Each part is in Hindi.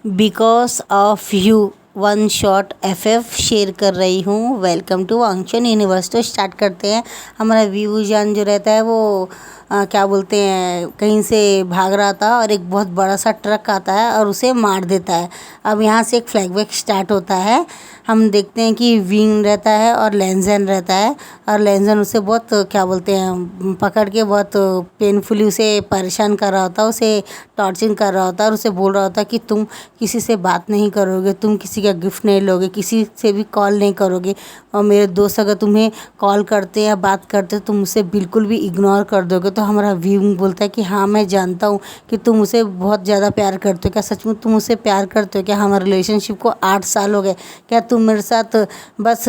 Because of you one shot FF share कर रही हूँ। वेलकम टू वांगचुन यूनिवर्सिटी। स्टार्ट करते हैं। हमारा व्यू जान जो रहता है वो क्या बोलते हैं, कहीं से भाग रहा था और एक बहुत बड़ा सा ट्रक आता है और उसे मार देता है। अब यहाँ से एक फ्लैशबैक स्टार्ट होता है। हम देखते हैं कि विंग रहता है और लेंजन रहता है और लेंजन उसे बहुत क्या बोलते हैं पकड़ के बहुत पेनफुली उसे परेशान कर रहा होता है, उसे टॉर्चरिंग कर रहा होता है और उसे बोल रहा होता है कि तुम किसी से बात नहीं करोगे, तुम किसी का गिफ्ट नहीं लोगे, किसी से भी कॉल नहीं करोगे और मेरे दोस्त अगर तुम्हें कॉल करते या बात करते तुम उसे बिल्कुल भी इग्नोर कर दोगे। तो हमारा विंग बोलता है कि हाँ मैं जानता हूँ कि तुम उसे बहुत ज़्यादा प्यार करते हो। क्या सच में तुम उसे प्यार करते हो? क्या हमारे रिलेशनशिप को 8 साल हो गए? क्या तुम मेरे साथ बस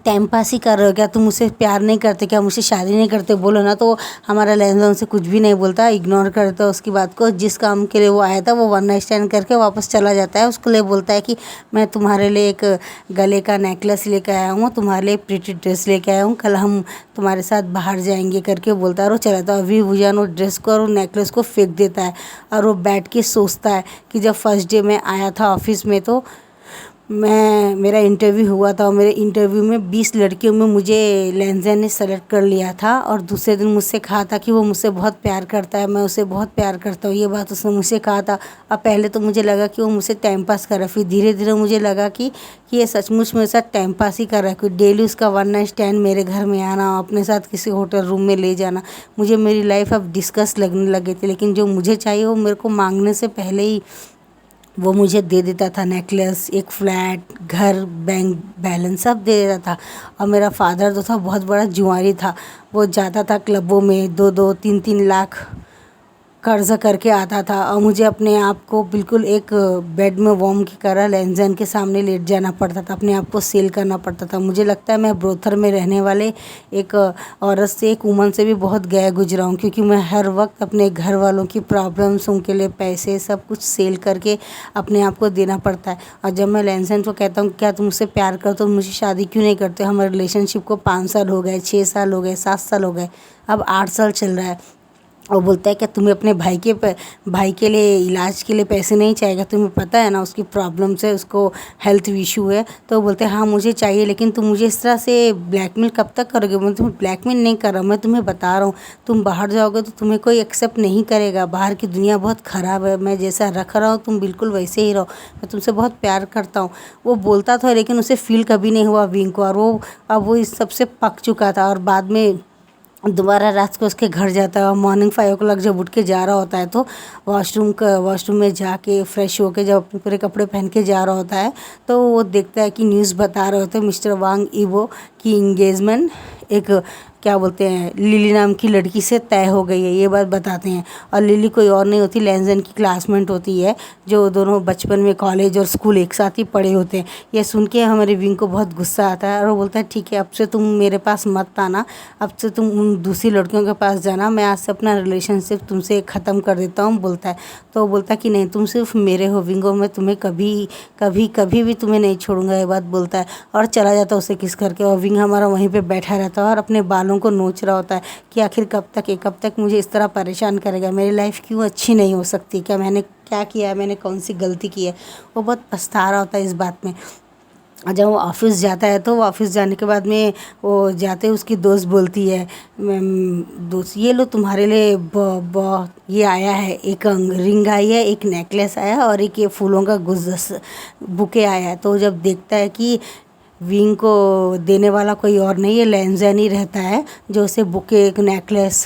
टाइम पास ही कर रहे हो? क्या तुम मुझसे प्यार नहीं करते? क्या मुझसे शादी नहीं करते? बोलो ना। तो हमारा लेंजन उनसे कुछ भी नहीं बोलता, इग्नोर करता उसकी बात को। जिस काम के लिए वो आया था वो वन नाइट स्टैंड करके वापस चला जाता है। उसको लिए बोलता है कि मैं तुम्हारे लिए एक गले का नेकलेस लेके आया हूँ, तुम्हारे लिए प्रिटी ड्रेस लेके आया हूँ, कल हम तुम्हारे साथ बाहर जाएंगे करके बोलता है और वो चला जाता है। अभी भुजान वो ड्रेस को और नेकलेस को फेंक देता है और वो बैठ के सोचता है कि जब फर्स्ट डे में आया था ऑफिस में तो मेरा इंटरव्यू हुआ था और मेरे इंटरव्यू में 20 लड़कियों में मुझे लेंजन ने सेलेक्ट कर लिया था और दूसरे दिन मुझसे कहा था कि वो मुझसे बहुत प्यार करता है, मैं उसे बहुत प्यार करता हूँ। ये बात उसने मुझसे कहा था। अब पहले तो मुझे लगा कि वो मुझसे टाइम पास कर रहा है, फिर धीरे धीरे मुझे लगा कि ये सचमुच मेरे साथ टाइम पास ही कर रहा है। कोई डेली उसका वन नाइट स्टैंड मेरे घर में आना, अपने साथ किसी होटल रूम में ले जाना, मुझे मेरी लाइफ अब डिस्कस लगने लगी थी। लेकिन जो मुझे चाहिए वो मेरे को मांगने से पहले ही वो मुझे दे देता था। नेकलेस, एक फ्लैट, घर, बैंक बैलेंस सब दे देता था। और मेरा फादर जो था बहुत बड़ा जुआरी था। वो जाता था क्लबों में 2-2, 3-3 लाख कर्जा करके आता था और मुझे अपने आप को बिल्कुल एक बेड में वॉर्म की तरह लेंजन के सामने लेट जाना पड़ता था, अपने आप को सेल करना पड़ता था। मुझे लगता है मैं ब्रोथर में रहने वाले एक औरत से, एक वुमन से भी बहुत गया गुजरा हूँ, क्योंकि मैं हर वक्त अपने घर वालों की प्रॉब्लम्स, उनके लिए पैसे सब कुछ सेल करके अपने आप को देना पड़ता है। और जब मैं लेंजन को कहता हूँ क्या तुम मुझसे प्यार करते हो, मुझे शादी क्यों नहीं करते? हमारे रिलेशनशिप को 5 साल हो गए, 6 साल हो गए, 7 साल हो गए, अब 8 साल चल रहा है। वो बोलता है कि तुम्हें अपने भाई के लिए इलाज के लिए पैसे नहीं चाहिए? तुम्हें पता है ना उसकी प्रॉब्लम्स है, उसको हेल्थ इशू है। तो वो बोलते हैं हाँ मुझे चाहिए, लेकिन तुम मुझे इस तरह से ब्लैकमेल कब तक करोगे? मैं तुम्हें ब्लैकमेल नहीं कर रहा, मैं तुम्हें बता रहा हूँ तुम बाहर जाओगे तो तुम्हें कोई एक्सेप्ट नहीं करेगा। बाहर की दुनिया बहुत ख़राब है, मैं जैसा रख रहा हूँ तुम बिल्कुल वैसे ही रहो, मैं तुमसे बहुत प्यार करता हूँ। वो बोलता था लेकिन उसे फील कभी नहीं हुआ विंग को, और वो अब वो इस सबसे पक चुका था। और बाद में दोबारा रात को उसके घर जाता है और मॉर्निंग 5 o'clock जब उठ के जा रहा होता है तो वॉशरूम में जाके फ्रेश होके जब अपने पूरे कपड़े पहन के जा रहा होता है तो वो देखता है कि न्यूज़ बता रहे होते हैं मिस्टर वांग ईवो की इंगेजमेंट एक क्या बोलते हैं लिली नाम की लड़की से तय हो गई है, ये बात बताते हैं। और लिली कोई और नहीं होती, लेंजन की क्लासमेट होती है, जो दोनों बचपन में कॉलेज और स्कूल एक साथ ही पढ़े होते हैं। ये सुन के हमारे विंग को बहुत गुस्सा आता है और वो बोलता है ठीक है अब से तुम मेरे पास मत आना, अब से तुम उन दूसरी लड़कियों के पास जाना, मैं आज से अपना रिलेशनशिप तुमसे ख़त्म कर देता हूँ बोलता है। तो वो बोलता है कि नहीं तुम सिर्फ मेरे हो विंग, और मैं तुम्हें कभी कभी कभी भी तुम्हें नहीं छोड़ूंगा, ये बात बोलता है और चला जाता है उसे किस करके। और विंग हमारा वहीं पे बैठा रहता है और अपने बालों को नोच रहा होता है कि आखिर कब तक मुझे इस तरह परेशान करेगा, मेरी लाइफ क्यों अच्छी नहीं हो सकती, क्या मैंने क्या किया है, मैंने कौन सी गलती की है। वो बहुत पछता रहा होता है इस बात में। और जब वो ऑफिस जाता है तो वो ऑफिस जाने के बाद में वो जाते उसकी दोस्त बोलती है दोस्त ये लो तुम्हारे लिए ये आया है, एक रिंग आई है, एक नेकलेस आया है और एक ये फूलों का गुलदस्ता बुके आया है। तो जब देखता है कि विंग को देने वाला कोई और नहीं है, लेंजन ही रहता है जो उसे बुके, एक नेकलेस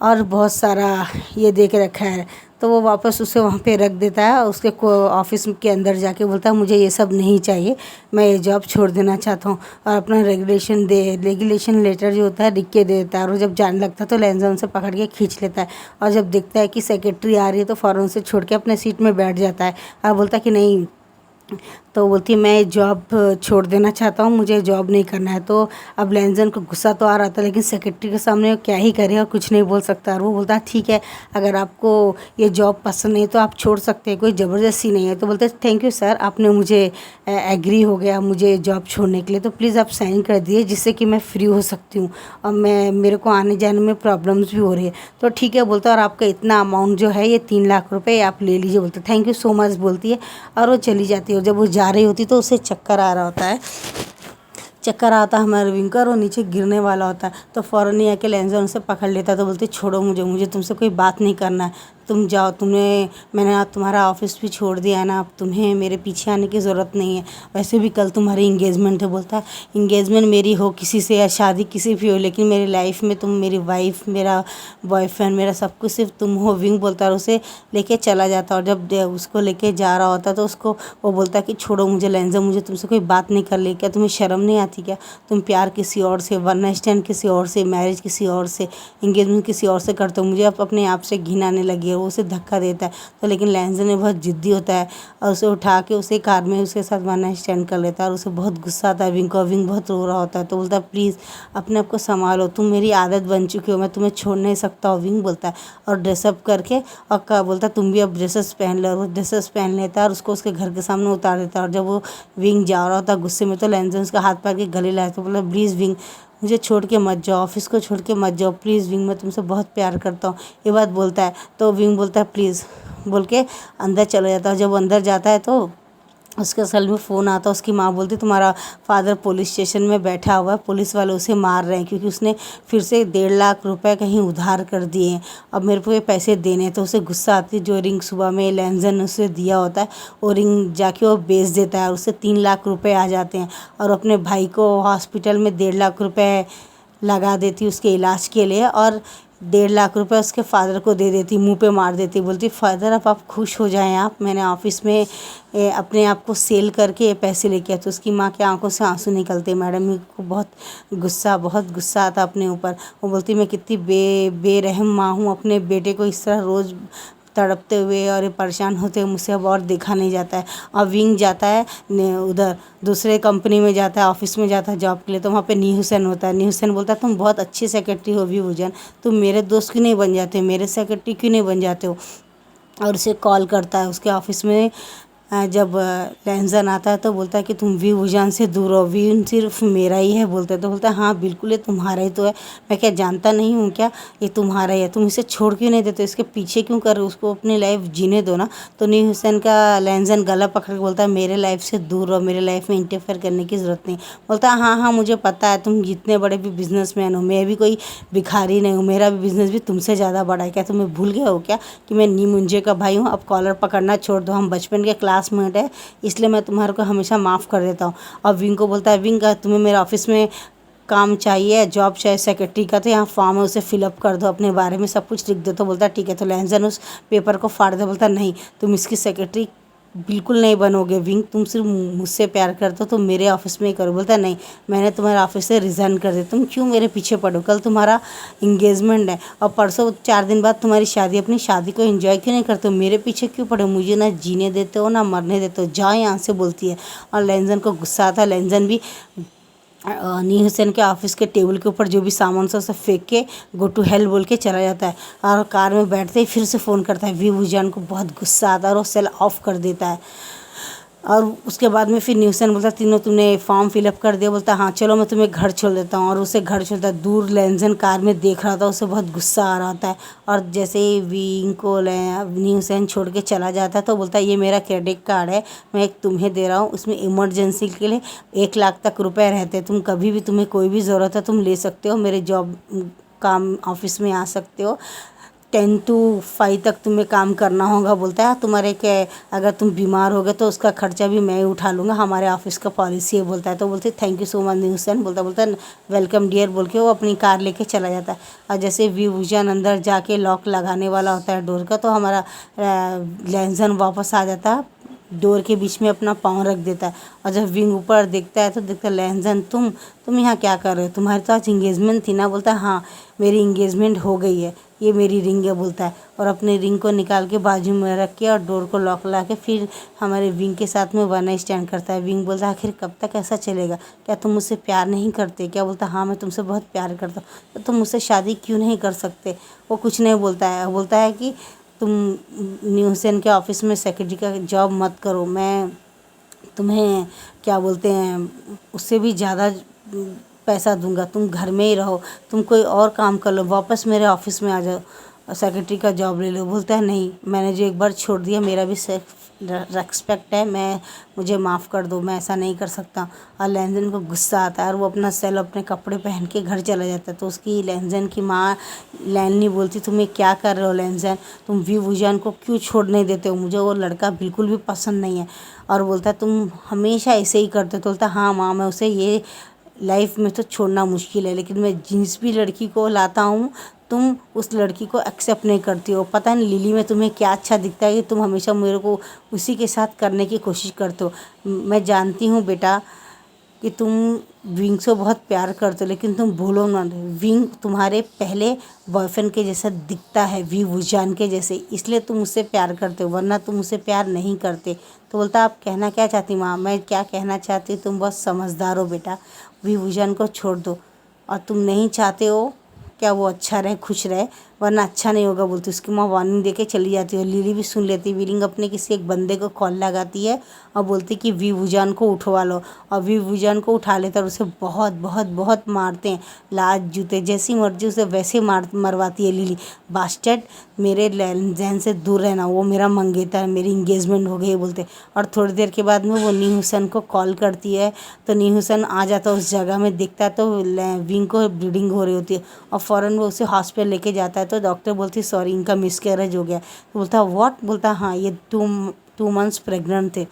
और बहुत सारा ये दे के रखा है। तो वो वापस उसे वहाँ पे रख देता है और उसके ऑफिस के अंदर जाके बोलता है मुझे ये सब नहीं चाहिए, मैं ये जॉब छोड़ देना चाहता हूँ, और अपना रेगुलेशन लेटर जो होता है लिख के दे देता है। और वो जब जाने लगता है तो लेंजन से पकड़ के खींच लेता है और जब देखता है कि सेक्रेटरी आ रही है तो फ़ौरन से छोड़ के अपने सीट में बैठ जाता है और बोलता है कि नहीं तो बोलती है मैं जॉब छोड़ देना चाहता हूँ, मुझे जॉब नहीं करना है। तो अब लैंजन को गुस्सा तो आ रहा था, लेकिन सेक्रेटरी के सामने वो क्या ही करे और कुछ नहीं बोल सकता। और वो बोलता है ठीक है, अगर आपको ये जॉब पसंद नहीं तो आप छोड़ सकते हैं, कोई ज़बरदस्ती नहीं है। तो बोलते हैं थैंक यू सर, आपने मुझे एग्री हो गया मुझे जॉब छोड़ने के लिए, तो प्लीज़ आप साइन कर दिए जिससे कि मैं फ्री हो सकती हूँ और मेरे को आने जाने में प्रॉब्लम्स भी हो रही है। तो ठीक है बोलता है, और आपका इतना अमाउंट जो है ये 3 लाख रुपए आप ले लीजिए। बोलते थैंक यू सो मच बोलती है और वो चली जाती है। और जब वो जा रही होती तो उसे चक्कर आ रहा होता है, चक्कर आता है हमारे विंग का और वो नीचे गिरने वाला होता है। तो फ़ौरन ही आके लैंजन उसे पकड़ लेता है। तो बोलती छोड़ो मुझे, मुझे तुमसे कोई बात नहीं करना है, तुम जाओ, मैंने आज तुम्हारा ऑफिस भी छोड़ दिया है ना, अब तुम्हें मेरे पीछे आने की ज़रूरत नहीं है। वैसे भी कल तुम्हारी इंगेजमेंट है। बोलता है इंगेजमेंट मेरी हो किसी से या शादी किसी भी हो, लेकिन मेरी लाइफ में तुम मेरी वाइफ, मेरा बॉयफ्रेंड, मेरा सब कुछ सिर्फ तुम हो। विंग बोलता है और उसे लेके चला जाता है। और जब उसको लेके जा रहा होता है तो उसको वो बोलता है कि छोड़ो मुझे लैंजन, मुझे तुमसे कोई बात नहीं कर ले, क्या तुम्हें शर्म नहीं आती क्या? तुम प्यार किसी और से, वन नाइट स्टैंड किसी और से, मैरिज किसी और से, इंगेजमेंट किसी और से करते हो, मुझे अब अपने आप से घिन आने लगी है। वो उसे धक्का देता है। तो लेकिन लैंजन में बहुत ज़िद्दी होता है और उसे उठा के उसे कार में उसके साथ वन नाइट स्टैंड कर लेता है। और उसे बहुत गुस्सा आता है विंग को, विंग बहुत रो रहा होता है। तो बोलता है प्लीज़ अपने आप को संभालो, तुम मेरी आदत बन चुकी हो, मैं तुम्हें छोड़ नहीं सकता हूँ। विंग बोलता है और ड्रेसअप करके और बोलता है तुम भी अब ड्रेसेस पहन लो। और वो ड्रेसेस पहन लेता है और उसको उसके घर के सामने उतार देता है। और जब वो विंग जा रहा होता है गुस्से में, तो लैंजन उसका हाथ पकड़ के गले लाया। तो बोला प्लीज़ विंग मुझे छोड़ के मत जाओ, ऑफिस को छोड़ के मत जाओ, प्लीज़ विंग, मैं तुमसे बहुत प्यार करता हूँ। ये बात बोलता है तो विंग बोलता है प्लीज़ बोल के अंदर चला जाता है। जब वो अंदर जाता है तो उसके असल में फ़ोन आता है। उसकी माँ बोलती तुम्हारा फादर पुलिस स्टेशन में बैठा हुआ है, पुलिस वाले उसे मार रहे हैं क्योंकि उसने फिर से 1.5 लाख रुपए कहीं उधार कर दिए हैं, अब मेरे को ये पैसे देने हैं। तो उसे गुस्सा आती है। जो रिंग सुबह में लैंजन ने उसे दिया होता है वो रिंग जाके वो बेच देता है और उससे 3 लाख रुपए आ जाते हैं। और अपने भाई को हॉस्पिटल में 1.5 लाख रुपए लगा देती उसके इलाज के लिए और 1.5 लाख रुपए उसके फादर को दे देती, मुंह पे मार देती। बोलती फादर अब आप खुश हो जाएं, आप मैंने ऑफिस में अपने आप को सेल करके ये पैसे लेके आए। तो उसकी माँ के आंखों से आंसू निकलते। मैडम को बहुत गुस्सा आता अपने ऊपर। वो बोलती मैं कितनी बेरहम माँ हूँ, अपने बेटे को इस तरह रोज़ तड़पते हुए और ये परेशान होते हुए मुझसे अब और देखा नहीं जाता है। और विंग जाता है उधर दूसरे कंपनी में जाता है, ऑफिस में जाता है जॉब के लिए। तो वहाँ पे नी हुसैन होता है। नी हुसैन बोलता है तुम बहुत अच्छी सेक्रेटरी हो विभूजन, तुम मेरे दोस्त क्यों नहीं बन जाते, मेरे सेक्रेटरी क्यों नहीं बन जाते हो। और उसे कॉल करता है उसके ऑफिस में। जब लैंजन आता है तो बोलता है कि तुम वी उजान से दूर हो, वी सिर्फ मेरा ही है बोलते हैं। तो बोलता है हाँ बिल्कुल ये तुम्हारा ही तो है, मैं क्या जानता नहीं हूँ क्या, ये तुम्हारा ही है, तुम इसे छोड़ क्यों नहीं देते, इसके पीछे क्यों कर रहे हो, उसको अपनी लाइफ जीने दो ना। तो नी हुसैन का लैंजन गला पकड़ के बोलता है मेरे लाइफ से दूर रहो, मेरे लाइफ में इंटरफेयर करने की ज़रूरत नहीं। बोलता है हाँ हाँ मुझे पता है, तुम जितने बड़े भी बिजनेसमैन हो, मैं भी कोई भिखारी नहीं हूँ, मेरा भी बिजनेस भी तुमसे ज़्यादा बड़ा है। क्या तुम्हें भूल गए हो क्या कि मैं नी मुंजे का भाई हूँ। अब कॉलर पकड़ना छोड़ दो, हम बचपन के क्लासमेट है, इसलिए मैं तुम्हारे को हमेशा माफ़ कर देता हूँ। और विंग को बोलता है विंग का तुम्हें मेरे ऑफिस में काम चाहिए, जॉब चाहिए सेक्रेटरी का, तो यहाँ फॉर्म है उसे फिलअप कर दो, अपने बारे में सब कुछ लिख दो। तो बोलता है ठीक है। तो लैंजन उस पेपर को फाड़ दे। बोलता नहीं तुम इसकी सेक्रेटरी बिल्कुल नहीं बनोगे विंग, तुम सिर्फ मुझसे प्यार करते हो तो मेरे ऑफिस में ही करो। बोलता नहीं मैंने तुम्हारे ऑफिस से रिज़ाइन कर दिया, तुम क्यों मेरे पीछे पड़ो, कल तुम्हारा इंगेजमेंट है और परसों 4 दिन बाद तुम्हारी शादी, अपनी शादी को एंजॉय क्यों नहीं करते हो, मेरे पीछे क्यों पड़े, मुझे ना जीने देते हो ना मरने देते हो, जाओ यहाँ से बोलती है। और लैंजन को गुस्सा आता है। लैंजन भी नी हुसैन के ऑफिस के टेबल के ऊपर जो भी सामान था उसे फेंक के गो टू हेल बोल के चला जाता है। और कार में बैठते ही फिर से फ़ोन करता है। वी भुजान को बहुत गुस्सा आता है और वो सेल ऑफ कर देता है। और उसके बाद में फिर न्यूसन बोलता है तीनों तुमने फॉर्म फिलअप कर दिया। बोलता हाँ चलो मैं तुम्हें घर छोड़ देता हूँ। और उसे घर छोड़ता है। दूर लैंजन कार में देख रहा था, उसे बहुत गुस्सा आ रहा होता है। और जैसे ही विंग को न्यूसन छोड़ के चला जाता है तो बोलता है ये मेरा क्रेडिट कार्ड है, मैं एक तुम्हें दे रहा हूँ, उसमें इमरजेंसी के लिए 1 लाख तक रुपए रहते हैं, तुम कभी भी तुम्हें कोई भी ज़रूरत है तुम ले सकते हो, मेरे जॉब काम ऑफिस में आ सकते हो, 10 to 5 तक तुम्हें काम करना होगा। बोलता है तुम्हारे के अगर तुम बीमार हो गए तो उसका खर्चा भी मैं ही उठा लूँगा, हमारे ऑफिस का पॉलिसी है। बोलता है तो बोलते थैंक यू सो मच न्यूसन। बोलता वेलकम डियर बोल के वो अपनी कार लेके चला जाता है। और जैसे विभूजन अंदर जाके लॉक लगाने वाला होता है डोर का, तो हमारा लैंजन वापस आ जाता है, डोर के बीच में अपना पाँव रख देता है। और जब विंग ऊपर देखता है तो देखता है लैंजन तुम यहाँ क्या कर रहे हो, तुम्हारी तो आज इंगेजमेंट थी ना। बोलता है हाँ मेरी इंगेजमेंट हो गई है, ये मेरी रिंग है बोलता है, और अपनी रिंग को निकाल के बाजू में रख के और डोर को लॉक ला के फिर हमारे विंग के साथ में वन नाइट स्टैंड करता है। विंग बोलता है आखिर कब तक ऐसा चलेगा, क्या तुम मुझसे प्यार नहीं करते क्या? बोलता हाँ मैं तुमसे बहुत प्यार करता हूँ, तो तुम मुझसे शादी क्यों नहीं कर सकते? वो कुछ नहीं बोलता है, बोलता है कि तुम न्यू हुसैन के ऑफिस में सेक्रेटरी का जॉब मत करो, मैं तुम्हें क्या बोलते हैं उससे भी ज़्यादा पैसा दूंगा, तुम घर में ही रहो, तुम कोई और काम कर लो, वापस मेरे ऑफिस में आ जाओ और सेक्रेटरी का जॉब ले लो। बोलता है नहीं, मैंने जो एक बार छोड़ दिया, मेरा भी रेस्पेक्ट है, मुझे माफ़ कर दो, मैं ऐसा नहीं कर सकता। और लेंजन को गुस्सा आता है और वो अपना सेल अपने कपड़े पहन के घर चला जाता है। तो उसकी लेंजन की माँ लैनली बोलती तुम्हें क्या कर रहे हो लेंजन, तुम वी वुजान को क्यों छोड़ने देते हो, मुझे वो लड़का बिल्कुल भी पसंद नहीं है। और बोलता है तुम हमेशा ऐसे ही करते हो। तो बोलता हाँ माँ, मैं उसे ये लाइफ में तो छोड़ना मुश्किल है, लेकिन मैं जिस भी लड़की को लाता हूँ तुम उस लड़की को एक्सेप्ट नहीं करती हो। पता नहीं लिली में तुम्हें क्या अच्छा दिखता है कि तुम हमेशा मेरे को उसी के साथ करने की कोशिश करते हो। मैं जानती हूँ बेटा कि तुम विंग से बहुत प्यार करते हो, लेकिन तुम भूलो ना विंग तुम्हारे पहले बॉयफ्रेंड के जैसा दिखता है, वी वुजान के जैसे, इसलिए तुम उससे प्यार करते हो, वरना तुम उससे प्यार नहीं करते। तो बोलता आप कहना क्या चाहती माँ? मैं क्या कहना चाहती, तुम बहुत समझदार हो बेटा, वी वुजान को छोड़ दो, और तुम नहीं चाहते हो क्या वो अच्छा रहे, खुश रहे, वरना अच्छा नहीं होगा बोलती। उसकी माँ वार्निंग दे के चली जाती है। लिली भी सुन लेती है। विलिंग अपने किसी एक बंदे को कॉल लगाती है और बोलती कि वी वुजान को उठवा लो, और वी वुजान को उठा लेता और उसे बहुत बहुत बहुत मारते हैं, लात जूते जैसी मर्जी उसे वैसे मरवाती है लिली। बास्टर्ड, मेरे लेंजन से दूर रहना, वो मेरा मंगेतर है, मेरी इंगेजमेंट हो गई बोलते। और थोड़ी देर के बाद में वो न्यू हुसैन को कॉल करती है, तो न्यू हुसैन आ जाता है उस जगह में, देखता है तो विंग को ब्लीडिंग हो रही होती है और फ़ौरन वो उसे हॉस्पिटल लेके जाता है। तो डॉक्टर बोलती है सॉरी इनका मिसकैरेज हो गया। तो बोलता है व्हाट? बोलता हाँ ये 2 मंथ्स प्रेग्नेंट थे।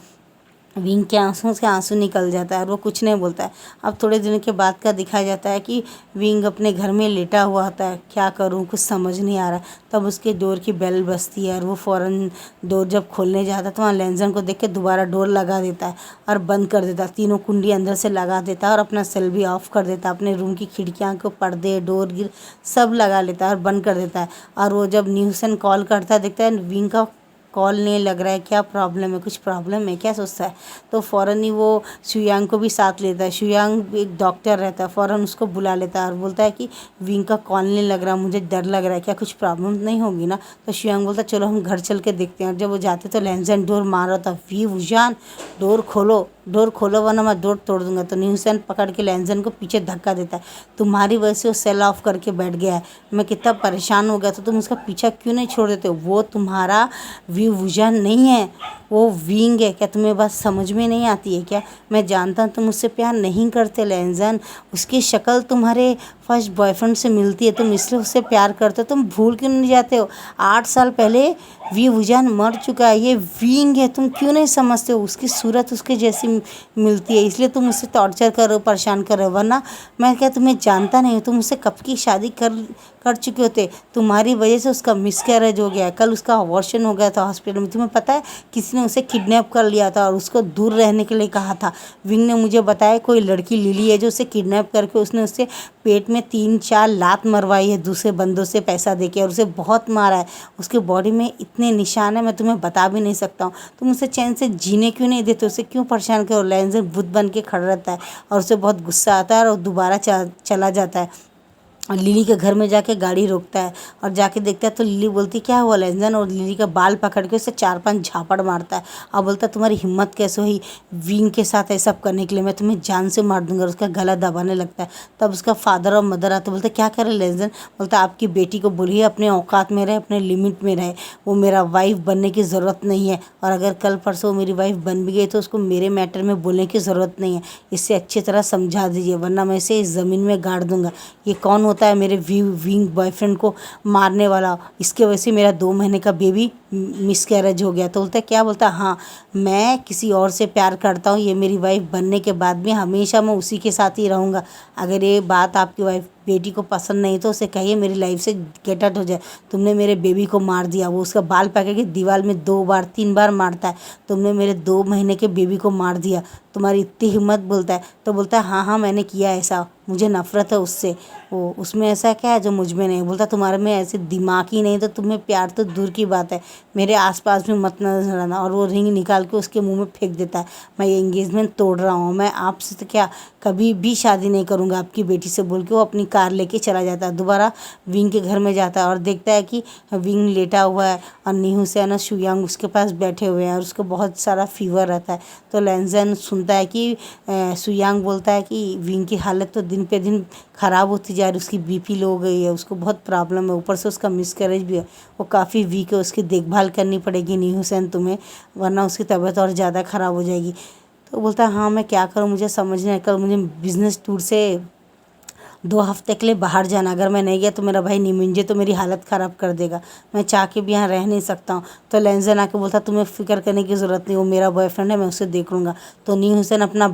विंग के आंसुओं से आंसू निकल जाता है और वो कुछ नहीं बोलता है। अब थोड़े दिनों के बाद का दिखाया जाता है कि विंग अपने घर में लेटा हुआ होता है, क्या करूँ कुछ समझ नहीं आ रहा। तब उसके डोर की बेल बजती है और वो फ़ौरन डोर जब खोलने जाता है तो वहाँ लेंजन को देख के दोबारा डोर लगा देता है और बंद कर देता है। तीनों कुंडी अंदर से लगा देता है और अपना सेल भी ऑफ कर देता है। अपने रूम की खिड़कियाँ को पर्दे डोर गिर सब लगा लेता है और बंद कर देता है। और वो जब न्यू हुसैन कॉल करता है, देखता है विंग का कॉल नहीं लग रहा है, क्या प्रॉब्लम है, कुछ प्रॉब्लम है क्या सोचता है। तो फ़ौरन ही वो शुयांग को भी साथ लेता है। शुयांग एक डॉक्टर रहता है, फ़ौरन उसको बुला लेता है और बोलता है कि विंग का कॉल नहीं लग रहा, मुझे डर लग रहा है, क्या कुछ प्रॉब्लम नहीं होगी ना। तो शुयांग बोलता चलो हम घर चल के देखते हैं। और जब वो जाते तो लेंजन डोर मार रहा था, वी वुजान डोर खोलो वरना मैं डोर तोड़ दूंगा। तो न्यू हुसैन पकड़ के लेंजन को पीछे धक्का देता है, तुम्हारी वजह से वो सेल ऑफ करके बैठ गया है, मैं कितना परेशान हो गया, तो तुम उसका पीछा क्यों नहीं छोड़ देते हो, वो तुम्हारा वी वुजान नहीं है, वो विंग है, क्या तुम्हें बात समझ में नहीं आती है क्या? मैं जानता हूँ तुम उससे प्यार नहीं करते लेंजन, उसकी शक्ल तुम्हारे फर्स्ट बॉयफ्रेंड से मिलती है, तुम इसलिए उससे प्यार करते हो, तुम भूल क्यों नहीं जाते हो 8 साल पहले वी वुजान मर चुका है, ये विंग है, तुम क्यों नहीं समझते हो, उसकी सूरत उसके जैसी मिलती है, इसलिए तुम उससे टॉर्चर करो परेशान करो, वरना मैं क्या तुम्हें जानता नहीं हूँ, तुम उससे कब की शादी कर चुके होते, तुम्हारी वजह से उसका मिसकैरेज हो गया, कल उसका अबॉर्शन हो गया था हॉस्पिटल में, तुम्हें पता है किसी ने उसे किडनैप कर लिया था और उसको दूर रहने के लिए कहा था। विंग ने मुझे बताया कोई लड़की लिली है जो उसे किडनैप करके उसने उससे पेट में 3-4 लात मरवाई है दूसरे बंदों से पैसा देके और उसे बहुत मारा है, उसके बॉडी में इतने निशान है मैं तुम्हें बता भी नहीं सकता हूँ, तुम उसे चैन से जीने क्यों नहीं देते, उसे क्यों परेशान करो। लेंजर बुत बन के खड़ा रहता है और उसे बहुत गुस्सा आता है और दोबारा चला जाता है और लिली के घर में जाके गाड़ी रोकता है और जाके देखता है तो लिली बोलती क्या हुआ लेंजन, और लिली का बाल पकड़ के उसे 4-5 झापड़ मारता है और बोलता तुम्हारी हिम्मत कैसे हुई विंग के साथ ऐसा करने के लिए, मैं तुम्हें जान से मार दूंगा। और उसका गला दबाने लगता है। तब उसका फादर और मदर आते, बोलते क्या करे लेंजन, बोलता आपकी बेटी को बोलिए अपने औकात में रहे, अपने लिमिट में रहे, वो मेरा वाइफ बनने की ज़रूरत नहीं है, और अगर कल परसों मेरी वाइफ बन भी गई तो उसको मेरे मैटर में बोलने की ज़रूरत नहीं है, इससे अच्छी तरह समझा दीजिए वरना मैं इसे इस ज़मीन में गाड़ दूंगा। ये कौन होता है मेरे विंग बॉयफ्रेंड को मारने वाला, इसके वजह से मेरा 2 महीने का बेबी मिसकैरेज हो गया। तो बोलता है क्या, बोलता हाँ मैं किसी और से प्यार करता हूँ, ये मेरी वाइफ बनने के बाद भी हमेशा मैं उसी के साथ ही रहूँगा, अगर ये बात आपकी वाइफ बेटी को पसंद नहीं तो उसे कहिए मेरी लाइफ से गेट आउट हो जाए। तुमने मेरे बेबी को मार दिया, वो उसका बाल पकड़ के दीवार में 2 बार 3 बार मारता है। तुमने मेरे 2 महीने के बेबी को मार दिया, तुम्हारी इतनी हिम्मत। बोलता है तो बोलता है हाँ हाँ मैंने किया ऐसा, मुझे नफ़रत है उससे। वो उसमें ऐसा क्या है जो मुझ में नहीं। बोलता तुम्हारे में ऐसे दिमाग ही नहीं तो तुम्हें प्यार तो दूर की बात है, मेरे आसपास भी मत नजर आना। और वो रिंग निकाल के उसके मुंह में फेंक देता है। मैं ये एंगेजमेंट तोड़ रहा हूँ, मैं आपसे तो क्या कभी भी शादी नहीं करूँगा आपकी बेटी से, बोल के वो अपनी कार लेके चला जाता है। दोबारा विंग के घर में जाता है और देखता है कि विंग लेटा हुआ है और नीहू से ना शुयांग उसके पास बैठे हुए हैं और उसको बहुत सारा फीवर रहता है। तो लैंजन सुनता है कि शुयांग बोलता है कि विंग की हालत तो दिन पे दिन ख़राब होती जा रही, उसकी बीपी लो हो गई है, उसको बहुत प्रॉब्लम है, ऊपर से उसका मिसकैरेज भी है, वो काफ़ी वीक है, उसकी देखभाल करनी पड़ेगी नीहू सेन तुम्हें, वरना उसकी तबीयत और ज़्यादा ख़राब हो जाएगी। तो बोलता है हाँ मैं क्या करूँ, मुझे समझ नहीं, कल मुझे बिज़नेस टूर से 2 हफ्ते के लिए बाहर जाना, अगर मैं नहीं गया तो मेरा भाई निमिंजे तो मेरी हालत ख़राब कर देगा, मैं चाह के भी यहाँ रह नहीं सकता हूँ। तो लैंजन आके बोलता तुम्हें फ़िक्र करने की ज़रूरत नहीं, वो मेरा बॉयफ्रेंड है, मैं उसे देख लूँगा। तो नी हुसैन अपना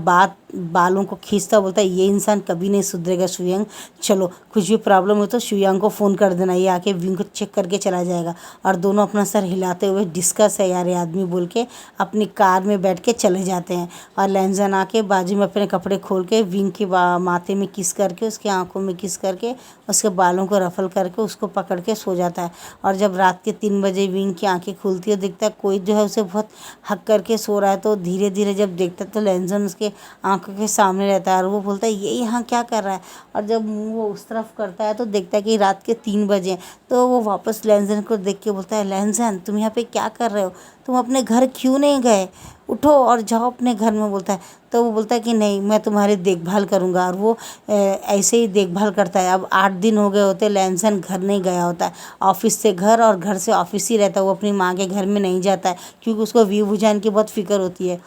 बालों को खींचता बोलता है ये इंसान कभी नहीं सुधरेगा शुयांग, चलो कुछ भी प्रॉब्लम हो तो शुयांग को फ़ोन कर देना, ये आके विंग को चेक करके चला जाएगा। और दोनों अपना सर हिलाते हुए डिस्कस है यार ये आदमी बोल के अपनी कार में बैठ के चले जाते हैं। और लैंजन आके बाजू में अपने कपड़े खोल के विंग के माथे में किस करके, उसकी आंखों में किस करके, उसके बालों को रफल करके उसको पकड़ के सो जाता है। और जब रात के 3 बजे विंग की आंखें खुलती है, दिखता है कोई जो है उसे बहुत हक करके सो रहा है। तो धीरे धीरे जब देखता है तो लैंजन उसके आंखों के सामने रहता है और वो बोलता है ये यहाँ क्या कर रहा है। और जब मुँह वो उस तरफ करता है तो देखता है कि रात के 3 बजे हैं। तो वो वापस लैंजन को देख के बोलता है लैंजन तुम यहाँ पे क्या कर रहे हो, तुम अपने घर क्यों नहीं गए, उठो और जाओ अपने घर में। बोलता है तो वो बोलता है कि नहीं मैं तुम्हारी देखभाल करूँगा। और वो ऐसे ही देखभाल करता है। अब 8 दिन हो गए होते लैंसन घर नहीं गया होता है, ऑफिस से घर और घर से ऑफिस ही रहता है, वो अपनी माँ के घर में नहीं जाता है क्योंकि उसको व्यू बुझान की बहुत फिक्र होती है।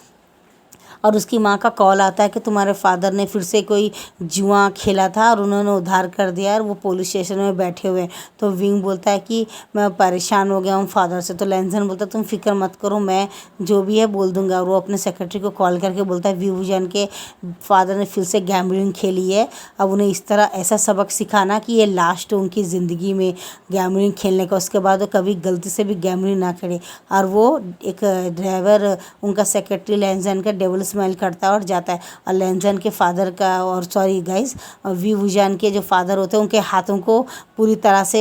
और उसकी माँ का कॉल आता है कि तुम्हारे फादर ने फिर से कोई जुआ खेला था और उन्होंने उधार कर दिया और वो पुलिस स्टेशन में बैठे हुए हैं। तो विंग बोलता है कि मैं परेशान हो गया हूँ फादर से। तो लैंसन बोलता है तुम फिक्र मत करो, मैं जो भी है बोल दूंगा। और वो अपने सेक्रेटरी को कॉल करके बोलता है व्यू बुझान के फादर ने फिर से गैम्बलिंग खेली है, अब उन्हें इस तरह ऐसा सबक सिखाना कि ये लास्ट हो उनकी ज़िंदगी में गैम्बलिंग खेलने का, उसके बाद वो कभी गलती से भी गैम्बलिंग ना करे। और वो एक ड्राइवर उनका सेक्रेटरी लैंसन का डेवल स्माइल करता है और जाता है। और लैंजन के फादर का और सॉरी गाइस वी वुजान के जो फादर होते हैं उनके हाथों को पूरी तरह से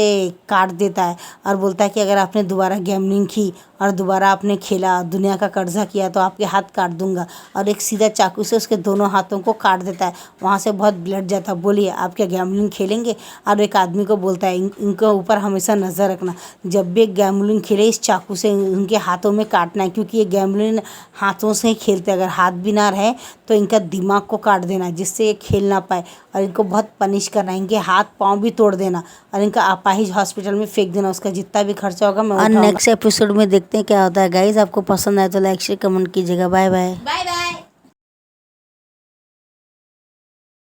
काट देता है और बोलता है कि अगर आपने दोबारा गैम्बलिंग की और दोबारा आपने खेला, दुनिया का कर्जा किया तो आपके हाथ काट दूंगा। और एक सीधा चाकू से उसके दोनों हाथों को काट देता है, वहाँ से बहुत ब्लड जाता है। बोलिए आप क्या गैम्बलिंग खेलेंगे। और एक आदमी को बोलता है इनके ऊपर हमेशा नज़र रखना, जब भी गैम्बलिंग खेले इस चाकू से उनके हाथों में काटना है क्योंकि ये गैम्बलिंग हाथों से ही खेलते हैं, अगर हाथ भी ना रहे तो इनका दिमाग को काट देना जिससे ये खेल ना पाए और इनको बहुत पनिश करना, इनके हाथ पाँव भी तोड़ देना और इनका अपाहिज हॉस्पिटल में फेंक देना, उसका जितना भी खर्चा होगा मैं उठाऊंगा। नेक्स्ट एपिसोड में देखते हैं क्या होता है गाइज। आपको पसंद आए तो लाइक शेयर कमेंट कीजिएगा। Bye bye.